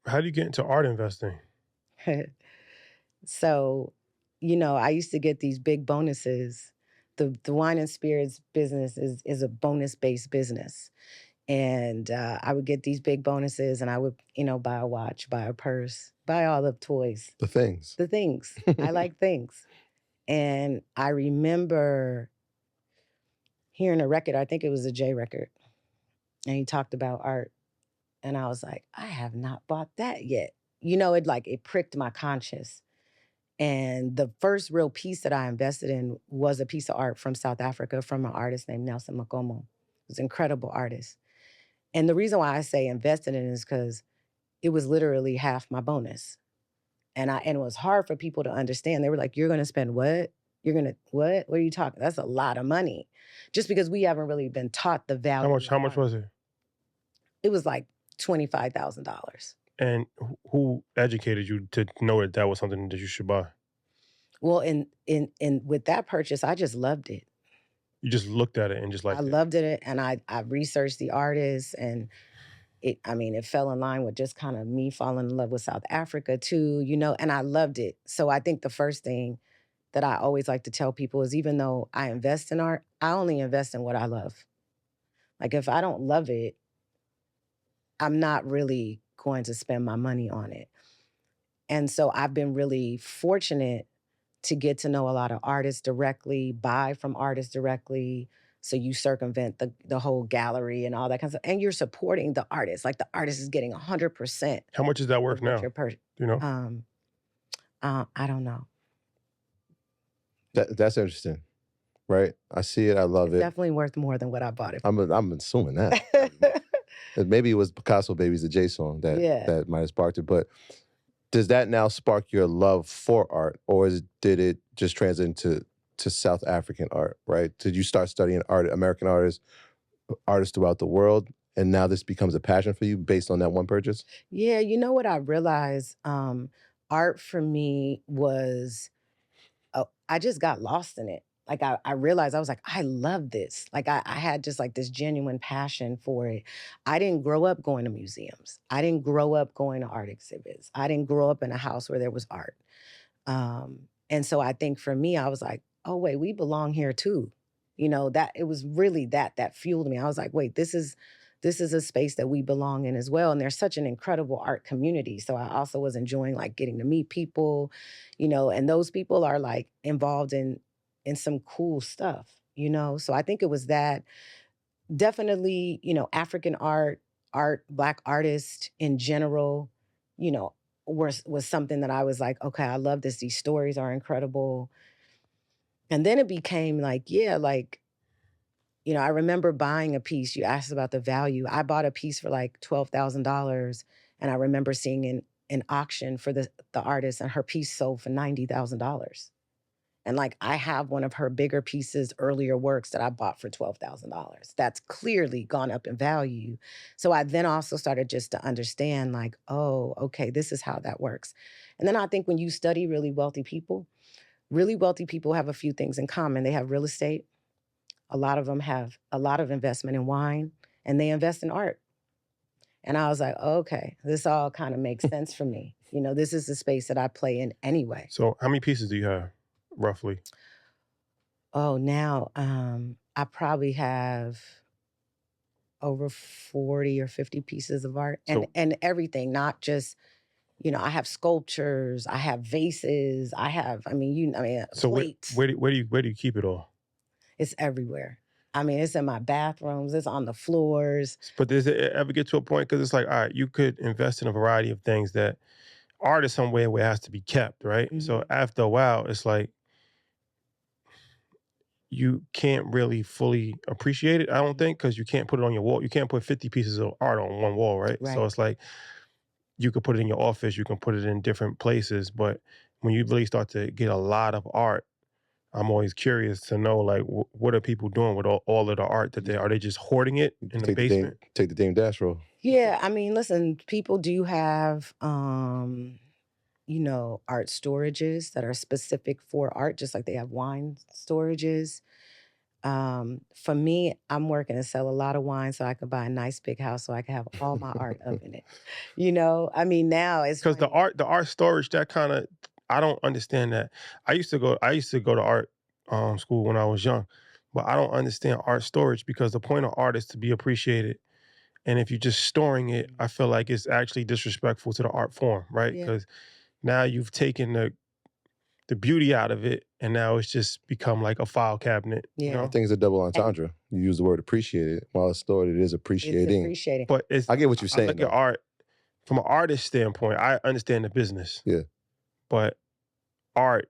how do you get into art investing? So, I used to get these big bonuses. The wine and spirits business is a bonus based business. And I would get these big bonuses and I would, buy a watch, buy a purse, buy all the toys, The things. the things. I like things. And I remember hearing a record, I think it was a J record, and he talked about art. And I was like, I have not bought that yet. It pricked my conscience. And the first real piece that I invested in was a piece of art from South Africa from an artist named Nelson Macomo. He was an incredible artist. And the reason why I say invested in it is because it was literally half my bonus. And it was hard for people to understand. They were like, "You're gonna spend what? You're gonna what? What are you talking? That's a lot of money." Just because we haven't really been taught the How value much? of How much art. was it? It was like $25,000. And who educated you to know that that was something that you should buy? Well, in with that purchase, I just loved it. You just looked at it and just I liked it. loved it, and I researched the artists, and it fell in line with just kind of me falling in love with South Africa too, and I loved it. So I think the first thing that I always like to tell people is even though I invest in art, I only invest in what I love. Like if I don't love it, I'm not really going to spend my money on it. And so I've been really fortunate to get to know a lot of artists directly, buy from artists directly. So you circumvent the whole gallery and all that kind of stuff. And you're supporting the artist. Like the artist is getting 100% How much is that of worth what now? you're purchasing. Do you know? Um, I don't know. That's interesting, right? I see it. I love It's it. definitely worth more than what I bought it I'm assuming that. for. Maybe it was Picasso Baby's the J song that Yeah. that might have sparked it. But does that now spark your love for art, or did it just translate into South African art? Right? Did you start studying art, American artists throughout the world, and now this becomes a passion for you based on that one purchase? Yeah, you know what I realized? Art for me was, I just got lost in it. Like I realized I was like, I love this. Like I had just like this genuine passion for it. I didn't grow up going to museums. I didn't grow up going to art exhibits. I didn't grow up in a house where there was art. And so I think for me, I was like, oh wait, we belong here too. That it was really that fueled me. I was like, wait, this is a space that we belong in as well. And there's such an incredible art community. So I also was enjoying like getting to meet people, and those people are like involved in some cool stuff. So I think it was that definitely, African art, Black artists in general, you know, was something that I was like, okay, I love this. These stories are incredible. And then it became like, yeah, like, I remember buying a piece. You asked about the value. I bought a piece for like $12,000. And I remember seeing an auction for the artist, and her piece sold for $90,000. And like I have one of her bigger pieces, earlier works that I bought for $12,000. That's clearly gone up in value. So I then also started just to understand, like, oh, okay, this is how that works. And then I think when you study really wealthy people have a few things in common. They have real estate. A lot of them have a lot of investment in wine, and they invest in art. And I was like, okay, this all kind of makes sense for me. This is the space that I play in anyway. So how many pieces do you have, roughly? Oh, now I probably have over 40 or 50 pieces of art, and So and everything, not just, I have sculptures, I have vases, so where plates. where do where do you keep it all? It's everywhere. I mean, it's in my bathrooms, it's on the floors. But does it ever get to a point because it's like, all right, you could invest in a variety of things that art is somewhere where it has to be kept, right? So Mhm. after a while, it's like you can't really fully appreciate it, I don't think, because you can't put it on your wall. You can't put 50 pieces of art on one wall, right? So Right. it's like you could put it in your office, you can put it in different places, but when you really start to get a lot of art, I'm always curious to know like what are people doing with all of the art that You, they are they just hoarding it you in the take the Dame basement? take the Dame Dash roll. Yeah, I mean, listen, people do have art storages that are specific for art, just like they have wine storages. For me, I'm working to sell a lot of wine so I could buy a nice big house so I can have all my art up in it. I mean, now it's Because funny. the art storage, that kind of, I don't understand that. I used to go to art school when I was young, but I don't understand art storage because the point of art is to be appreciated. And if you're just storing it, I feel like it's actually disrespectful to the art form, right? Yeah, Because now you've taken the beauty out of it, and now it's just become like a file cabinet, you yeah. I know? think it's a double And entendre. You use the word appreciated. While it's stored, it is it's appreciating. appreciating. But it's I get what you're I saying look at though. art from an artist standpoint. I understand the business, Yeah, but art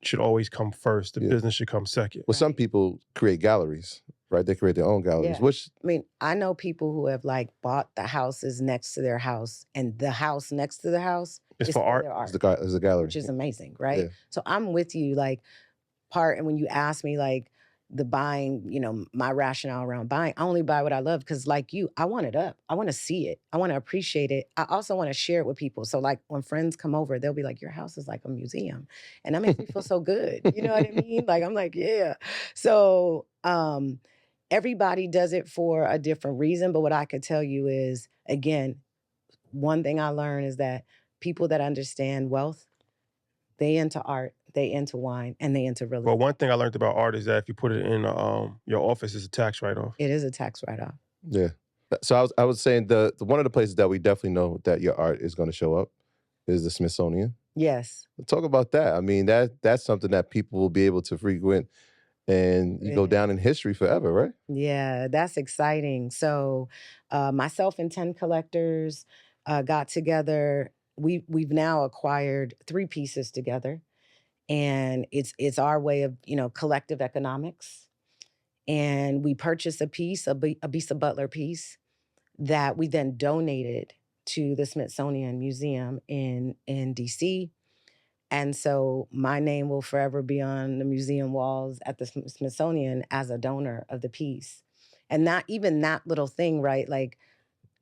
should always come first. The yeah. business should come second. Well, some Right. people create galleries, right? They create their own galleries, Yeah. which I mean, I know people who have like bought the houses next to their house, and the house next to the house It's is for for art. their is art, is a gallery. which is amazing, Yeah. right? So I'm with you, like, and when you ask me like the buying, my rationale around buying, I only buy what I love because, like you, I want it up. I want to see it. I want to appreciate it. I also want to share it with people. So, like, when friends come over, they'll be like, "Your house is like a museum," and that makes me feel so good. You know what I mean? Like, I'm like, yeah. So, everybody does it for a different reason. But what I could tell you is, again, one thing I learned is that people that understand wealth, they into art, they into wine, and they into real But estate. one thing I learned about art is that if you put it in your office, it's a tax write off. It is a tax write-off. Yeah. So I was saying the one of the places that we definitely know that your art is going to show up is the Smithsonian. Yes, Talk about that. I mean, that's something that people will be able to frequent and you it go down is. in history forever, right? Yeah, that's exciting. So, myself and 10 collectors got together. We've now acquired 3 pieces together, and it's our way of, collective economics. And we purchased a Bisa Butler piece that we then donated to the Smithsonian Museum in DC. And so my name will forever be on the museum walls at the Smithsonian as a donor of the piece. And not even that little thing, right? Like,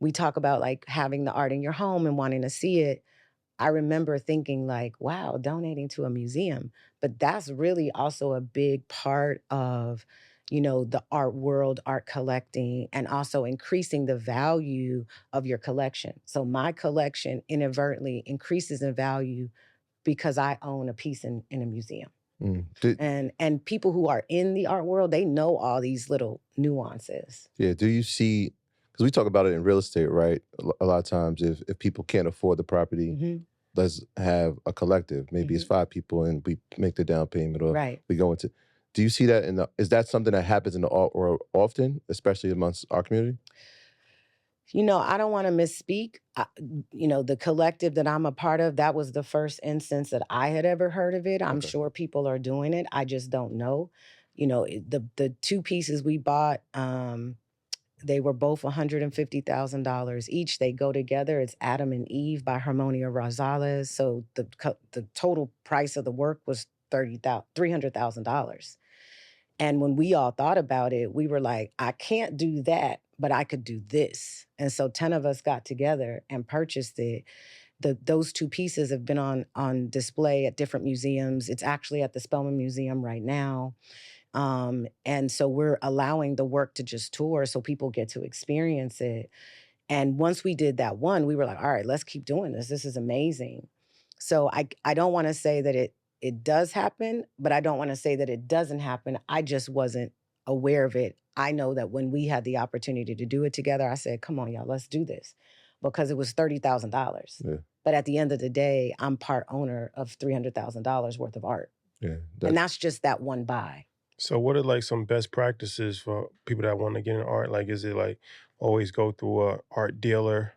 we talk about like having the art in your home and wanting to see it. I remember thinking like, wow, donating to a museum. But that's really also a big part of, the art world, art collecting, and also increasing the value of your collection. So my collection inadvertently increases in value because I own a piece in a museum. Mm. Did, And people who are in the art world, they know all these little nuances. yeah. Do you see? Because we talk about it in real estate, right? A lot of times, if people can't afford the property, Mhm, let's have a collective. Maybe it's mhm. 5 people, and we make the down payment, or Right. we go into. Do you see that in the? Is that something that happens in the art world often, especially amongst our community? I don't want to misspeak. The collective that I'm a part of, that was the first instance that I had ever heard of it. I'm Okay. sure people are doing it. I just don't know. The 2 pieces we bought, they were both $150,000 each. They go together. It's Adam and Eve by Harmonia Rosales. So the total price of the work was $300,000. And when we all thought about it, we were like, I can't do that, but I could do this. And so 10 of us got together and purchased it. Those 2 pieces have been on display at different museums. It's actually at the Spelman Museum right now. And so we're allowing the work to just tour so people get to experience it. And once we did that one, we were like, all right, let's keep doing this. This is amazing. So I don't want to say that it does happen, but I don't want to say that it doesn't happen. I just wasn't aware of it. I know that when we had the opportunity to do it together, I said, come on, y'all, let's do this. Because it was $30,000. Yeah. But at the end of the day, I'm part owner of $300,000 worth of art. Yeah. And That. that's just that one buy. So what are like some best practices for people that want to get in art? Like, is it like always go through a art dealer,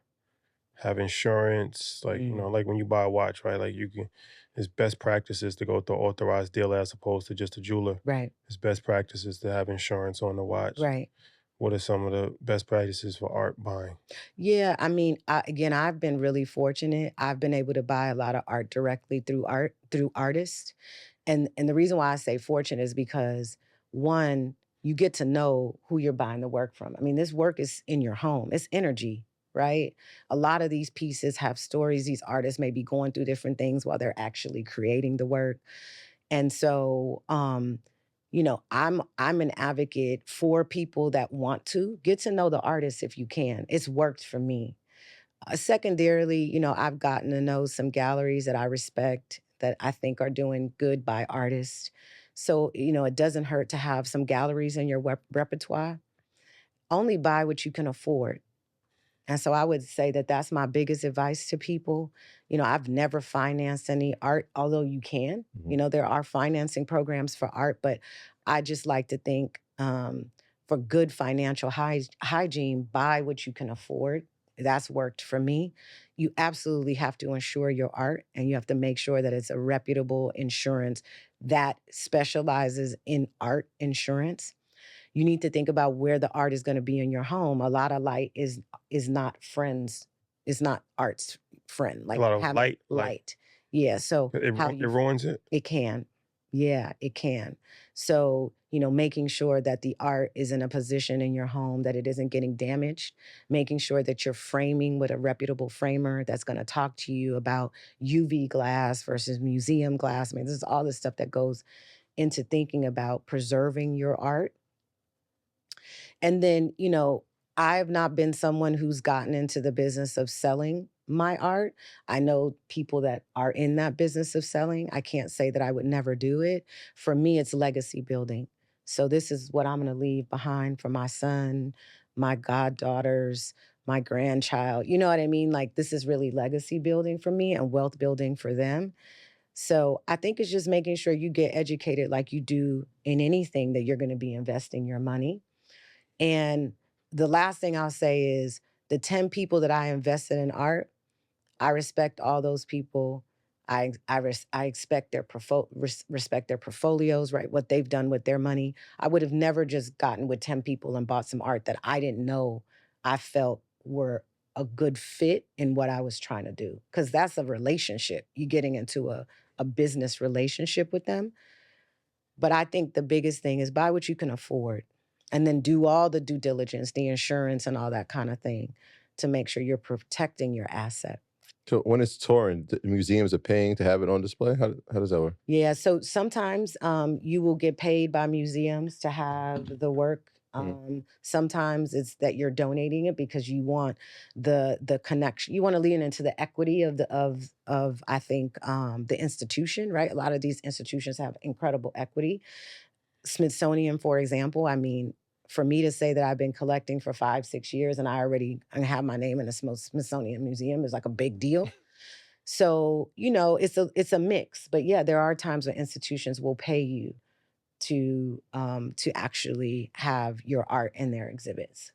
have insurance, like, Mm, like when you buy a watch, right? Like you can, it's best practices to go through an authorized dealer as opposed to just a jeweler. right, It's best practices to have insurance on the watch. right. What are some of the best practices for art buying? Yeah, I mean, again, I've been really fortunate. I've been able to buy a lot of art directly through artists. And the reason why I say fortunate is because, one, you get to know who you're buying the work from. I mean, this work is in your home. It's energy, right? A lot of these pieces have stories. These artists may be going through different things while they're actually creating the work. And so, I'm an advocate for people that want to get to know the artist if you can. It's worked for me. Secondarily, I've gotten to know some galleries that I respect that I think are doing good by artists. So, it doesn't hurt to have some galleries in your repertoire. Only buy what you can afford. And so I would say that that's my biggest advice to people. I've never financed any art, although you can. Mhm. There are financing programs for art, but I just like to think for good financial hygiene, buy what you can afford. That's worked for me. You absolutely have to insure your art, and you have to make sure that it's a reputable insurance that specializes in art insurance. You need to think about where the art is gonna be in your home. A lot of light is not friends is not art's friend, A like, lot of having light, like light. Yeah, so how do it you ruins it. it can. Yeah, it can. So, making sure that the art is in a position in your home that it isn't getting damaged, making sure that you're framing with a reputable framer that's gonna talk to you about UV glass versus museum glass. I mean, this is all the stuff that goes into thinking about preserving your art. And then, I've not been someone who's gotten into the business of selling my art. I know people that are in that business of selling. I can't say that I would never do it. For me, it's legacy building. So this is what I'm going to leave behind for my son, my goddaughters, my grandchild. You know what I mean? Like, this is really legacy building for me and wealth building for them. So I think it's just making sure you get educated like you do in anything that you're going to be investing your money. And the last thing I'll say is the 10 people that I invested in art, I respect all those people. I expect respect their portfolios, right? What they've done with their money. I would have never just gotten with 10 people and bought some art that I didn't know I felt were a good fit in what I was trying to do. Because that's a relationship. You getting into a business relationship with them. But I think the biggest thing is buy what you can afford and then do all the due diligence, the insurance and all that kind of thing to make sure you're protecting your asset. So when it's touring, the museums are paying to have it on display? How does that work? Yeah, so sometimes you will get paid by museums to have the work. Mhm. Sometimes it's that you're donating it because you want the connection. You want to lean into the equity of I think the institution, right? A lot of these institutions have incredible equity. Smithsonian, for example, I mean, for me to say that I've been collecting for 5, 6 years and I have my name in the Smithsonian Museum is like a big deal. So, it's a mix. But yeah, there are times when institutions will pay you to actually have your art in their exhibits.